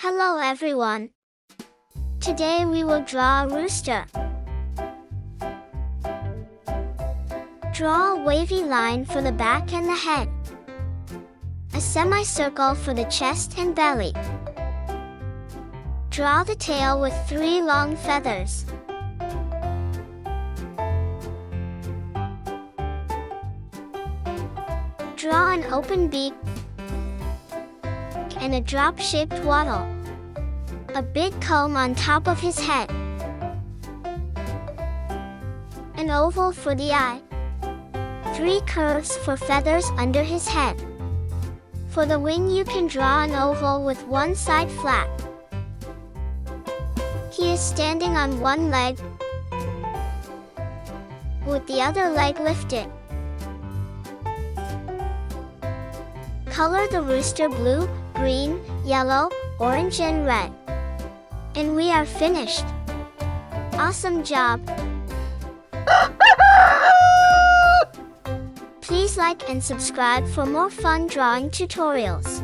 Hello everyone. Today we will draw a rooster. Draw a wavy line for the back and the head. A semicircle for the chest and belly. Draw the tail with 3 long feathers. Draw an open beak and a drop-shaped wattle. A big comb on top of his head. An oval for the eye. 3 curves for feathers under his head. For the wing you can draw an oval with one side flat. He is standing on one leg, with the other leg lifted. Color the rooster blue, green, yellow, orange and red. And we are finished. Awesome job! Please like and subscribe for more fun drawing tutorials.